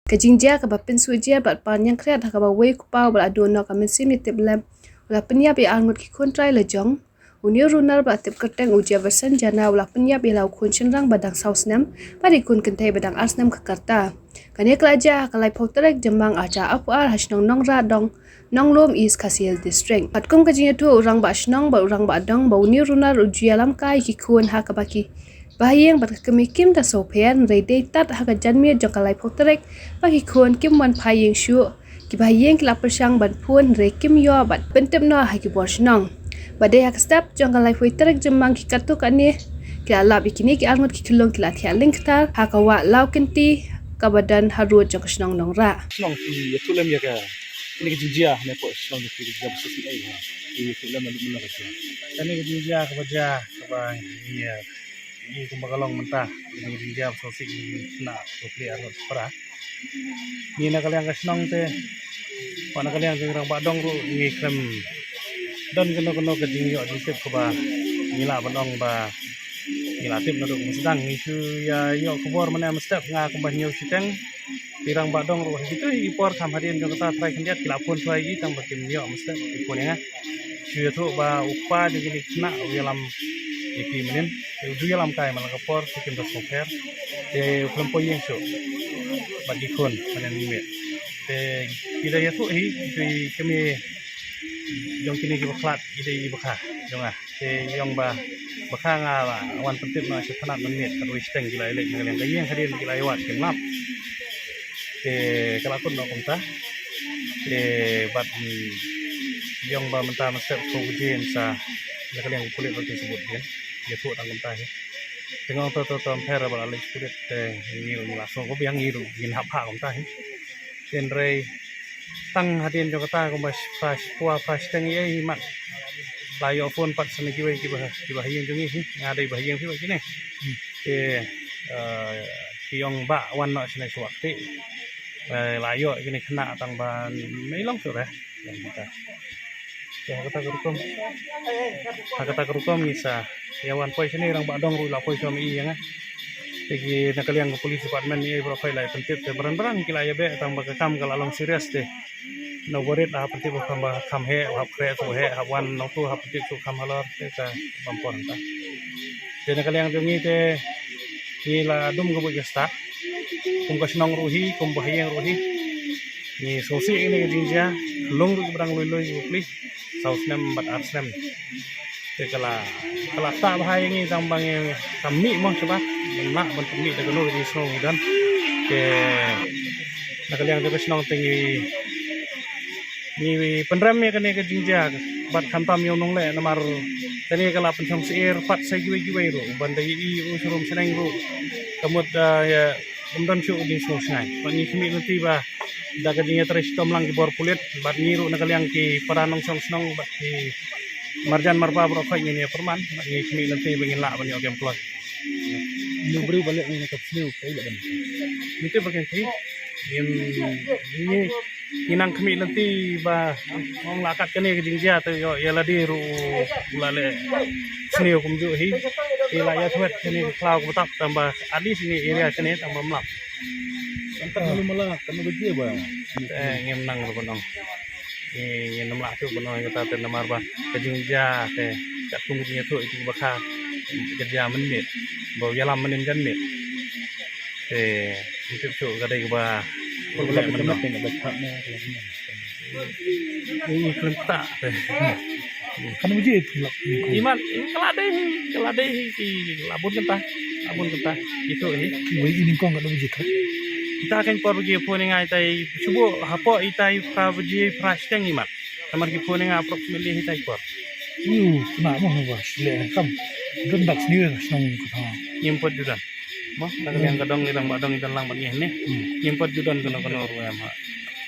Kajingjia ka bapin sujia bat pan yang kreat ka ba wei ku pau bal adun no ka min sim tip lem wala penya be angut ki kontrai le jong unio runar ba tip kerteng uja versen jana wala penya be lau kun rang badang sausnam pari kun kentai badang arsnam ka karta kane klaja kalai potrek jembang aja apar hasnong nong ra dong nong lom is kasil district patkum kajingia tu urang ba shnong ba urang ba dong ba unio runar ujia lam kai ki kun ha ka baki Bahayang bat kemikim ta sopian rede tat haka janmir jongkalai potrek bagi kon kim wan payeng shu ki bahayang kila persang ban pun re kim yo bat bentem no haki borsnong badai hak stap jongkalai potrek jemang ki katu kane kila lab ikini ki angut ki kilong kila tia link tar haka wa lau kenti kabadan haru jongkasnong nong ra Snong ti tulem ya ka ini ke jinjia ne po snong ti jinjia besusi ai ha ini tulem malu malu ka ini ke jinjia ka baja ka ba ini kumbagalong mentah ini jinjia besusi na tukli arot para ni na kalian ka snong te wana kalian ke rang badong ru ni krem dan keno ke jinjia di tip ka ba nila badong ba nila tip na duk sedang ni su ya yo kubor mana mestep nga ka ba nyu siteng pirang badong ruh itu ipor kam hadian jong kata try kendiat kilapun suai gi tang bakim nyo mesti ipon ya syue tu ba upa di gini kena dalam iki menin uju dalam kai malang kapor sikim das sofer te kelompok yang so bagi kon manen mi te kita ya tu hi kami jong kini ki baklat ide bakha jong te yong ba bakha nga wan pentip na setanat menit terus teng gila elek yang kayeng hadian gila lewat kemlap kalau aku nak kontak, bat yang ba mentah mesti kujin sa, nak yang kulit roti sebut kan, dia tu tang kontak. Tengok tu ampere bala lek kulit ngiru langsung ko biang ngiru gin hapa kontak. Genre tang hadian Jakarta ko mas fresh puas fresh tang ye mat. Layo pun pat seni kiwe kibahiyen jongi ngadai bahiyen ki begini. Kiong ba wan no sene suwakti. Layo ini kena tang ban melong sudah yang kita ya kata kerukom bisa ya wan poi sini orang badong ru lapoi suami yang pergi nak kalian ke polisi department ni profile lai pentip te beran kila ya be tang bakam kalau long serius te no worried ah pentip kam he hap kre tu he hap wan no tu hap pentip tu kam halor te ka bampon ta te nak kalian jongi te ni la dum go start kum kasnong ruhi kum bahayang ruhi ni sosi ini jinja long ru berang loi upli sausnem bat arsnem te kala ta bahayang ni tambang kami mo coba nak bentuk mi de gono di song dan ke nak yang de kasnong tingi ni penram me kene ke jinja bat kantam yo nong le namar tani kala pencong seir pat sai giwe ru bandai i usurum seneng ru kamut ya kemudian syuk di sungai. Pani kami nanti bah daga dinya terus tom lang bor kulit bat ngiru nak yang ki paranong song bat ki marjan marba berapa ini perman bat ni kami nanti bengin lak banyak game keluar. Ni beri balik ni ke sini kai dak. Nanti bagian ki ini inang kami nanti bah ngong lakat kene ke jingja tu ya ladi ru ulale sini hukum ju hi wilayah tuat sini klau betap tambah adis ini area sini tambah melap. Entar dulu malah kena beji ba. Ngem nang benong. Ngem nam lak tu benong kita te namar ba kejingja te kat tung nya tu itu bakha kerja menit. Bau yalam menin jan mit. Itu tu kadai ba Boleh menang nak baca ni. Ini kelentak. Kena beji itu. Iman keladai ki labun kentah itu Wei ini kau kena beji kan. kita akan pergi pun ngai tai subuh hapo itai ka beji price tang imat kamar ki pun ngai approximately itai por Nak mau ba sile kam. Gendak sendiri senang kata. nyimpot judan mah nak yang kadang irang badong itan lang bani ni nyimpot judan kono ru em ha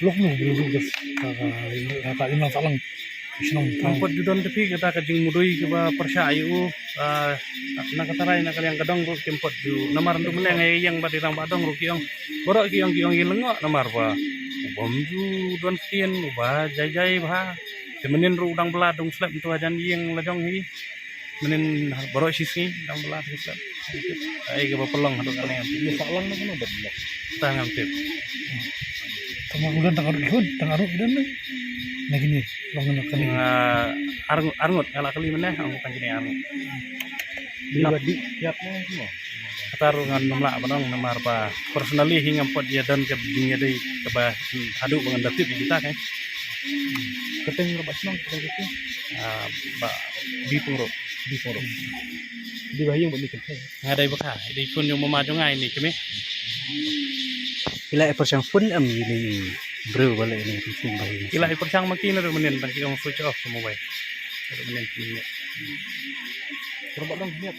Lok nu belum gas. Kata ini salang. Senang nyimpot judan tapi kita kajing mudui ke ba persya ayu nak katarai nak yang kadang ru nyimpot ju namar ndu meneng yang badirang badong ru kiong borok kiong ilengok namar ba bom ju don kien ba jai ba temenin ru udang beladung slep tu ajan yang lajong hi Menin baru sisi dang belah kita. Ai ke pelong hadu kan yang Iya salang na kuno bedlo. tangan tip. Tama ulan tangaru ihun, tangaru idan na. Na gini, longan kali. Arngut ala kali meneh ang panjene arngut. Di tiap na semua. Katarungan namla banong namar pa personally hingga pot ya dan ke dunia dei ke ba hadu bangan datip kita kan. Keteng rabas nang keteng itu. Ba bi puro. Di bayang bumi keteng. Ngadai baka di kun yung mamado ngai ni kami. Ila epor siyang pun ami ni bro wala ni sing bayi. Ila ipersang makina ro menin tang kita switch off sa mobile. Menin ni. Rabas nang niat.